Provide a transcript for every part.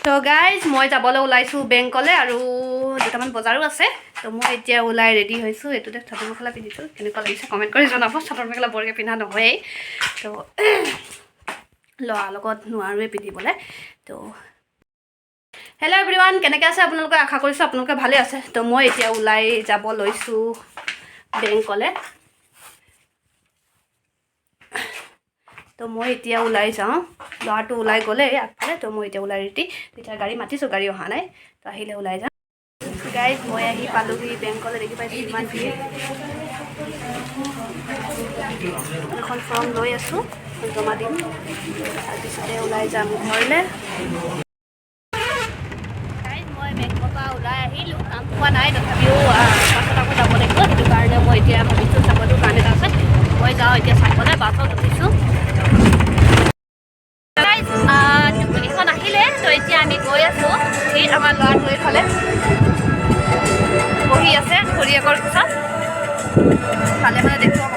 তো গাইজ মই যাবলৈ ওলাইছোঁ বেংকলৈ আৰু দুটামান বজাৰো আছে। তো মই এতিয়া ওলাই ৰেডি হৈছোঁ। এইটোতে চাদৰ মেখেলা পিন্ধিছোঁ, কেনেকুৱা লাগিছে কমেণ্ট কৰি জনাব। চাদৰ মেখেলা বৰকৈ পিন্ধা নহয়েই, তো ল'ৰাৰ লগত নোৱাৰোৱে পিন্ধিবলৈ। তো হেল্ল' এভৰিৱান, কেনেকৈ আছে আপোনালোকে? আশা কৰিছোঁ আপোনালোকে ভালে আছে। তো মই এতিয়া ওলাই যাব লৈছোঁ বেংকলৈ। তো মই এতিয়া ওলাই যাওঁ, ল'ৰাটো ওলাই গ'লে আগফালে। তো মই এতিয়া ওলাই ৰেডি, তেতিয়া গাড়ী মাতিছোঁ, গাড়ী অহা নাই। তো আহিলে ওলাই যাম। গাইজ মই আহি পালোহি বেংকলৈ। দেখি পাইছোঁ ইমান ভিৰ। এখন ফৰ্ম লৈ আছোঁ, জমা দিম, তাৰপিছতে ওলাই যাম ঘৰলৈ। গাইজ মই বেংকৰ পৰা ওলাই আহিলোঁ, কাম পোৱা নাই, তথাপিও পাছত আকৌ যাব লাগিব। সেইটো কাৰণে মই এতিয়া ভাবিছোঁ চাবতো কাৰণে এটা আছে, মই যাওঁ এতিয়া চাবলৈ। বাছত উঠিছোঁ। টোপনিখন আহিলে, তো এতিয়া আমি গৈ আছোঁ। আমাৰ ল'ৰাটো এইফালে বহি আছে খুৰীয়েকৰ কোচত, ভালে মানে দেখুৱাব।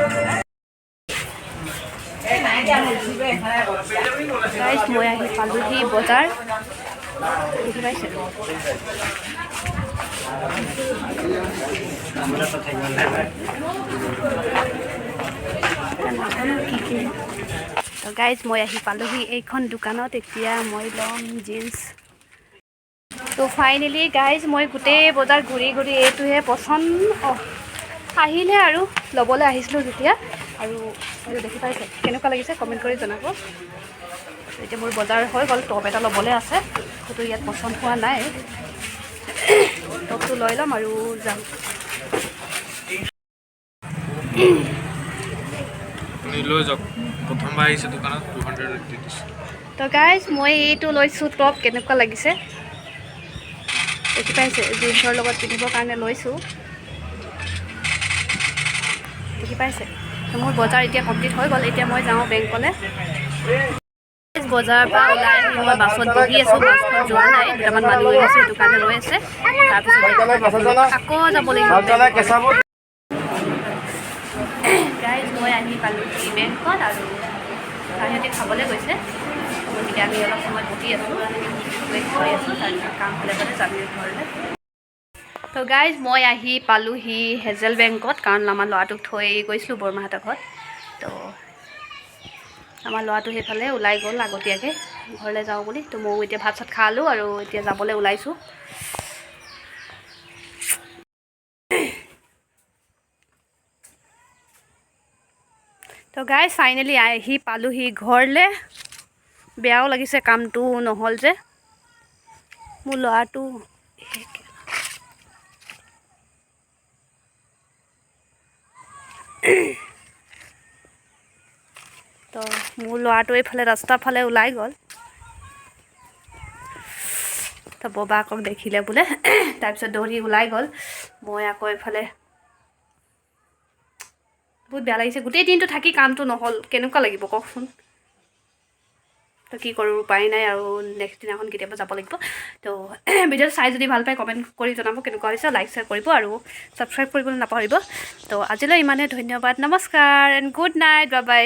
গাইজ মই আহি পালোহি বজাৰ, দেখি পাইছে। তো গাইজ মই আহি পালোহি এইখন দোকানত। এতিয়া মই ল'ম জিন্স। তো ফাইনেলি গাইজ মই গোটেই বজাৰ ঘূৰি ঘূৰি এইটোহে পচন্দ আহিলে আৰু ল'বলৈ আহিছিলোঁ যেতিয়া। আৰু এইটো দেখি পাইছে, কেনেকুৱা লাগিছে কমেণ্ট কৰি জনাব। এতিয়া মোৰ বজাৰ হৈ গ'ল, টপ এটা ল'বলৈ আছে, সেইটো ইয়াত পচন্দ হোৱা নাই। টপটো লৈ ল'ম আৰু যাম। লৈ যাওক, প্ৰথমবাৰ আহিছে দোকানত 200 দি দিছোঁ। তো গাইজ মই এইটো লৈছোঁ টপ, কেনেকুৱা লাগিছে দেখি পাইছে। জিন্সৰ লগত পিন্ধিবৰ কাৰণে লৈছোঁ, দেখি পাইছে। মোৰ বজাৰ এতিয়া কমপ্লিট হৈ গ'ল। এতিয়া মই যাওঁ বেংকলৈ। বজাৰৰ পৰা ওলাই আহি মই বাছত বহি আছোঁ, বাছখন যোৱা নাই, দুটামান মানুহ হৈ আছে, সেইটো কাৰণে ৰৈ আছে। তাৰপিছত আকৌ যাব লাগিব। গাইজ মই আহি পালোঁ বেংকত, আৰু সিহঁতে খাবলৈ গৈছে, গতিকে আমি অলপ সময় বহি আছোঁ, ৱেইট কৰি আছোঁ। তাৰপিছত কাম হ'লে মানে যাম ঘৰলৈ। তো গাইজ মই আহি পালোঁহি হেজেল বেংকত, কাৰণ আমাৰ ল'ৰাটোক থৈ গৈছিলোঁ বৰমাহঁতৰ ঘৰত। তো আমাৰ ল'ৰাটো সেইফালে ওলাই গ'ল আগতীয়াকৈ ঘৰলৈ যাওঁ বুলি। তো ময়ো এতিয়া ভাত চাত খালোঁ আৰু এতিয়া যাবলৈ ওলাইছোঁ। তো গাইজ ফাইনেলি আহি পালোঁহি ঘৰলৈ। বেয়াও লাগিছে, কামটো নহ'ল যে। মোৰ ল'ৰাটো তো মোৰ ল'ৰাটো এইফালে ৰাস্তাৰ ফালে ওলাই গ'ল। তো ববাকক দেখিলে বোলে, তাৰপিছত দৌৰি ওলাই গ'ল। মই আকৌ এইফালে, বহুত বেয়া লাগিছে। গোটেই দিনটো থাকি কামটো নহ'ল, কেনেকুৱা লাগিব কওকচোন। তো কি কৰোঁ, উপায় নাই আৰু নেক্সট দিনাখন কেতিয়াবা যাব লাগিব। তো ভিডিঅ'টো চাই যদি ভাল পায় কমেণ্ট কৰি জনাব কেনেকুৱা হৈছে, লাইক শ্বেয়াৰ কৰিব আৰু ছাবস্ক্ৰাইব কৰিবলৈ নাপাহৰিব। তো আজিলৈ ইমানে, ধন্যবাদ, নমস্কাৰ and good night, bye bye.